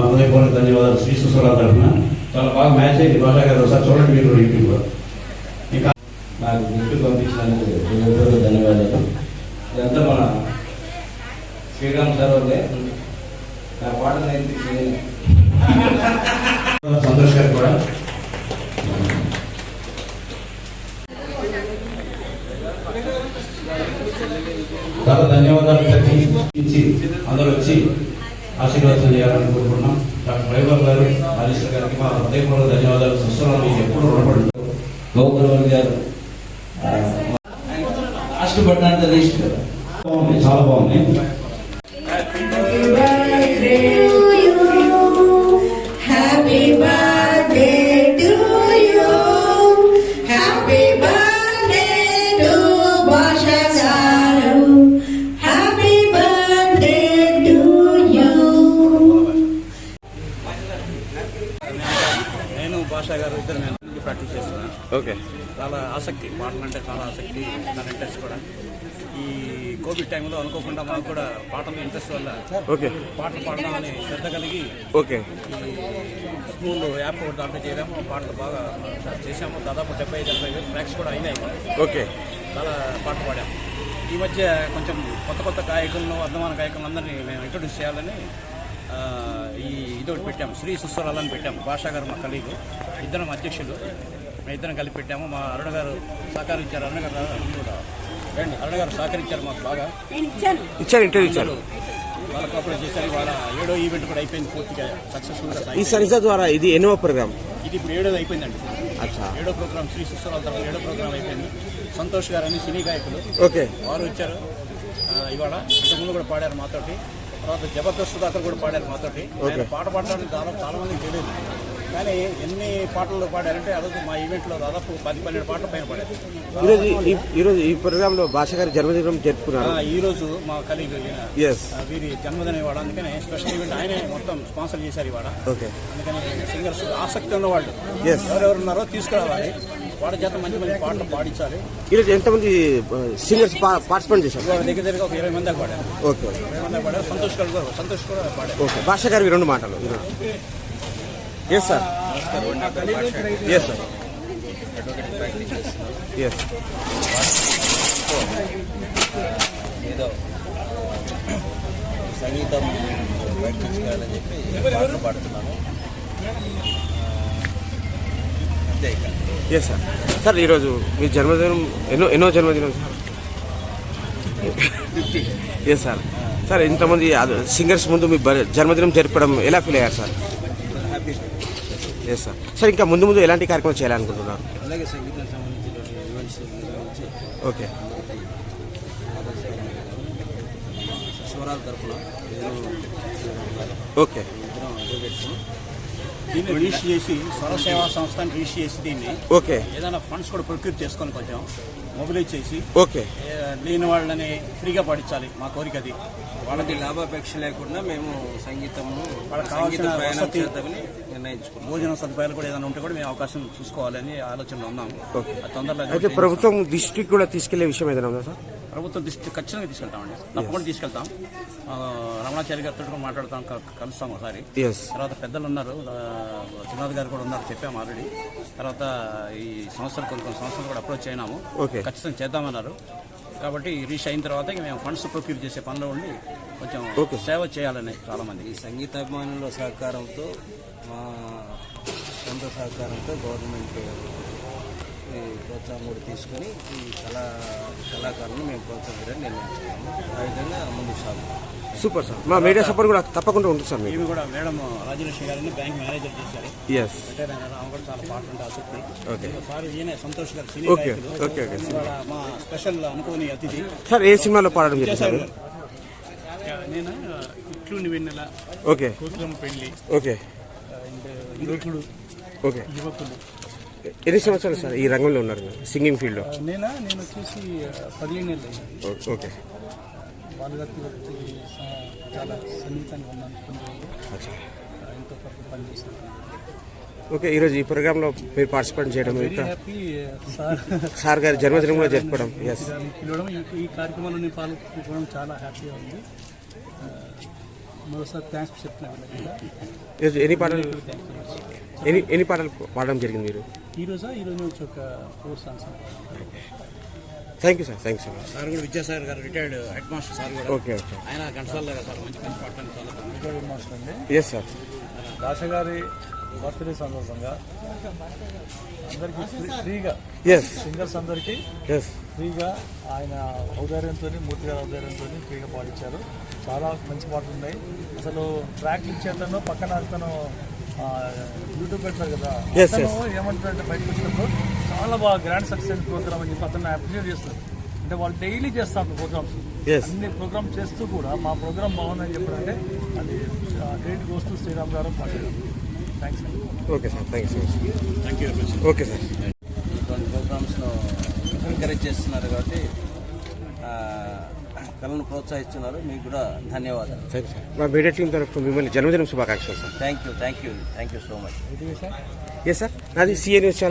హృదయపూర్వక ధన్యవాదాలు. శ్రీ సుస్వరాల తరఫున చాలా బాగా మ్యాచ్ అయింది. భాషా గారు ఒకసారి చూడండి మీరు యూట్యూబ్లో. ఇంకా నాకు గిఫ్ట్ పంపించినందుకు హృదయపూర్వక ధన్యవాదాలు. ఇదంతా మన శ్రీరామ్ సార్ వాళ్ళే. నా పాటలు అయితే సంతోష్ గారు కూడా చాలా ధన్యవాదాలు. అందరూ వచ్చి ఆశీర్వాదం చేయాలని కోరుకుంటున్నాం. డాక్టర్ వైభవ్ గారు, ఆలీశ్వర్ గారికి మా హృదయపూర్వక ధన్యవాదాలు. సుస్వరాలు మీకు ఎప్పుడు రుణపడి. గోకుల్ గారు last but not the least బాగుంది, చాలా బాగుంది. భాషా గారు ఇద్దరు నేను ప్రాక్టీస్ చేస్తున్నాను. ఓకే. చాలా ఆసక్తి, పాటలు అంటే చాలా ఆసక్తి, నా ఇంట్రెస్ట్ కూడా. ఈ కోవిడ్ టైంలో అనుకోకుండా మనకు కూడా పాటలు ఇంట్రెస్ట్ వల్ల పాటలు పాడదామని శ్రద్ధ కలిగి స్కూల్ యాప్ ఒకటి దాంట్లో చేయడాము. పాటలు బాగా చేసాము. దాదాపు 75-80 ట్రాక్స్ కూడా అయినాయి. ఓకే. చాలా పాటలు పాడాము. ఈ మధ్య కొంచెం కొత్త గాయకులను, అర్థమైన గాయకులను అందరినీ మేము ఇంట్రొడ్యూస్ చేయాలని ఇదొకటి పెట్టాము. శ్రీ సుస్వరాలని పెట్టాము. భాషా గారు మా కలీగు, ఇద్దరం అధ్యక్షులు, మేము ఇద్దరం కలిపి పెట్టాము. మా అరుణ గారు సహకరించారు. అరుణ గారు సహకరించారు మాకు బాగా. ఇచ్చారు వాళ్ళ కోఆపరేట్ చేశారు. వాళ్ళ 7వ ఈవెంట్ కూడా అయిపోయింది పూర్తిగా సక్సెస్ఫుల్గా. ఈ సరిజా ద్వారా ఇది ఎన్నో ప్రోగ్రామ్? ఇది ఇప్పుడు 7వ అయిపోయిందండి. 7వ ప్రోగ్రామ్ శ్రీ సుస్వరాల తర్వాత 7వ ప్రోగ్రామ్ అయిపోయింది. సంతోష్ గారు అని సినీ గాయకులు, ఓకే, వారు వచ్చారు ఇవాళ. ఇంతకుముందు కూడా పాడారు మాతోటి. తర్వాత జబర్దస్త్ దాకా కూడా పాడారు మాతోటి. పాట పాడడానికి దాదాపు చాలా మందికి తెలియదు, కానీ ఎన్ని పాటలు పాడారంటే అదొక మా ఈవెంట్లో దాదాపు 10-12 పాటలు పైన పాడారు. ఈరోజు ఈ ప్రోగ్రామ్ లో భాష గారి జన్మదినం జరుపుకున్నారు. ఈ రోజు మా కలీగ్ వీరి జన్మదినం ఇవాళ, అందుకనే స్పెషల్ ఈవెంట్ ఆయనే మొత్తం స్పాన్సర్ చేశారు ఇవాళ. అందుకని సింగర్స్ ఆసక్తి ఉన్న వాళ్ళు ఎవరెవరు ఉన్నారో తీసుకురావాలి. వాళ్ళ చేత మంచి పాటలు పాడించాలి. ఈరోజు ఎంతమంది సింగర్స్ పార్టిసిపేట్ చేశారు? దగ్గర ఒక 20 మంది పాడారు. ఓకే, 20 మంది పాడారు. సంతోష్ కూడా పాడారు. ఓకే. భాష గారి 2 మాటలు. Yes sir. Yes sir. Yes. ఏదో సంగీతం ప్రాక్టీస్ చేయాలని చెప్పి పాటలు పాడుతున్నాను. Yes sir. సార్ ఈరోజు మీ జన్మదినం ఎన్నో జన్మదినం సార్? 50. Yes sir. సార్ ఇంతమంది సింగర్స్ ముందు మీ జన్మదినం జరపడం ఎలా ఫీల్ అయ్యారు sir? Happy. Yes sir. Sir ఇంకా ముందు ఎలాంటి కార్యక్రమం చేయాలనుకుంటున్నారు? అలాగే సంగీతం సంబంధించిన ఈవెంట్స్ గురించి ఓకే స్వరాల తరఫున ఓకే దీన్ని రిజిస్టర్ చేసి స్వర సేవా సంస్థని రిజిస్టర్ చేసి దీన్ని ఓకే ఏదైనా ఫండ్స్ కూడా ప్రొక్యూర్ చేసుకొని కొంచెం మొబిలైజ్ చేసి ఓకే లేని వాళ్ళని ఫ్రీగా పాడించాలి. మా కోరిక అది. వాళ్ళకి లాభాపేక్ష లేకుండా మేము సంగీతము వాళ్ళకి కావాల్సిన వసతి నిర్ణయించుకున్నాం. భోజన సదుపాయాలు కూడా ఏదైనా ఉంటే కూడా మేము అవకాశం చూసుకోవాలని ఆలోచనలో ఉన్నాము. ఓకే. అది తొందరలో అయితే ప్రభుత్వం దృష్టికి కూడా తీసుకెళ్లే విషయం ఏదైనా ఉందా సార్? ప్రభుత్వం దృష్టి ఖచ్చితంగా తీసుకెళ్తామండి, తప్పకుండా తీసుకెళ్తాం. రమణాచారి గారితో కూడా మాట్లాడతాం, కలుస్తాం ఒకసారి. ఎస్. తర్వాత పెద్దలు ఉన్నారు, చిన్నాథ్ గారు కూడా ఉన్నారు, చెప్పాము ఆల్రెడీ. తర్వాత ఈ సంస్థలు కొన్ని సంస్థలు కూడా అప్రోచ్ అయినాము, ఓకే. ఖచ్చితంగా చేద్దామన్నారు. కాబట్టి రీచ్ అయిన తర్వాత మేము ఫండ్స్ ప్రొక్యూర్ చేసే పనిలో ఉండి కొంచెం సేవ చేయాలని చాలామంది. ఈ సంగీతాభిమానుల సహకారంతో, మా సొంత సహకారంతో గవర్నమెంట్ ఈ ప్రోత్సాహం కూడా తీసుకొని ఈ కళాకారులను మేము ప్రోత్సహించడానికి నిర్ణయించుకున్నాము. ఆ విధంగా ముందుకు సాగుతాం. Super sir. మా మీడియా సపోర్ట్ కూడా తప్పకుండా ఉంటుంది సార్. ఇవి కూడా మేడం రాజలక్ష్మి గారిని బ్యాంక్ మేనేజర్ చేశారు. ఎస్. రిటైర్ అయినారు, ఆమె కూడా చాలా పాట ఉంటుంది ఆసక్తి. ఓకే. సార్ ఈయన సంతోష్ గారు ఓకే సీనియర్ ఓకే ఓకే ఇవాళ మా స్పెషల్ అనుకోని అతిథి. సార్ ఏ సినిమాలో పాడడం జరిగింది సార్? నేను ఇట్లు వెన్నెల, ఓకే కూతురం పెళ్లి, ఓకే యువకుడు, ఓకే. యువకులు. ఎన్ని సంవత్సరాలు సార్ ఈ రంగంలో ఉన్నారు సింగింగ్ ఫీల్డ్లో? నేను వచ్చేసి 15 ఏళ్ళు అయ్యింది. ఓకే. బాలగారి వృత్తికి చాలా సన్నిహితంగా ఉన్నాను. కొన్ని అచ్చా. ఎంతో కొత్త పనిచేస్తాను. ఓకే. ఈరోజు ఈ ప్రోగ్రాంలో మీరు పార్టిసిపేట్ చేయడం, వెరీ హ్యాపీ సార్. సార్ గారి జన్మదినం కూడా జరుపుకోవడం. ఎస్. పిలవడం, ఈ కార్యక్రమంలో నేను పాల్గొనడం చాలా హ్యాపీగా ఉంది. మరోసారి థ్యాంక్స్ చెప్తున్నాను. ఈరోజు ఎన్ని పాటలు పాడడం జరిగింది మీరు? ఈరోజు నుంచి ఒక 4 songs. Thank you sir. Thank you so much. Sir కూడా విద్యాసాగర్ గారు రిటైర్డ్ హెడ్ మాస్టర్ సార్ కూడా. Okay okay. ఆయన ఘంటసాల గారు సార్ మంచి పాటలు చాలా రిటైర్డ్ మాస్టర్ అండి. Yes sir. దాశ గారి బర్త్డే సందర్భంగా అందరికీ ఫ్రీగా, ఎస్, సింగర్స్ అందరికీ ఎస్, ఫ్రీగా ఆయన ఔదార్యంతో, మూర్తి గారి ఔదార్యంతో ఫ్రీగా పాడించారు. చాలా మంచి పాటలు ఉన్నాయి. అసలు ట్రాక్ ఇచ్చేతను పక్కన అతను యూట్యూబ్ పెడతారు కదా, అతను ఏమంటారంటే బయటకు వచ్చినప్పుడు చాలా బాగా గ్రాండ్ సక్సెస్ ప్రోగ్రామ్ అని చెప్పి అతను అప్రిషియేట్ చేస్తారు. అంటే వాళ్ళు డైలీ చేస్తారు ప్రోగ్రామ్స్, అన్ని ప్రోగ్రామ్ చేస్తూ కూడా మా ప్రోగ్రామ్ బాగుందని చెప్పారంటే అది క్రెడిట్ గోస్ టు శ్రీరామ్ గారు. థ్యాంక్స్ అండి. Okay sir. Thank you so much. Thank you. Okay sir. ఇటువంటి ప్రోగ్రామ్స్ను ఎంకరేజ్ చేస్తున్నారు కాబట్టి కళను ప్రోత్సహిస్తున్నారు. మీకు కూడా ధన్యవాదాలు. Thank you sir. మా మీడియా టీం తరఫున మిమ్మల్ని జన్మదినం శుభాకాంక్షలు sir. Thank you so much. Yes sir. నాది సిఏ న్యూస్ ఛానల్.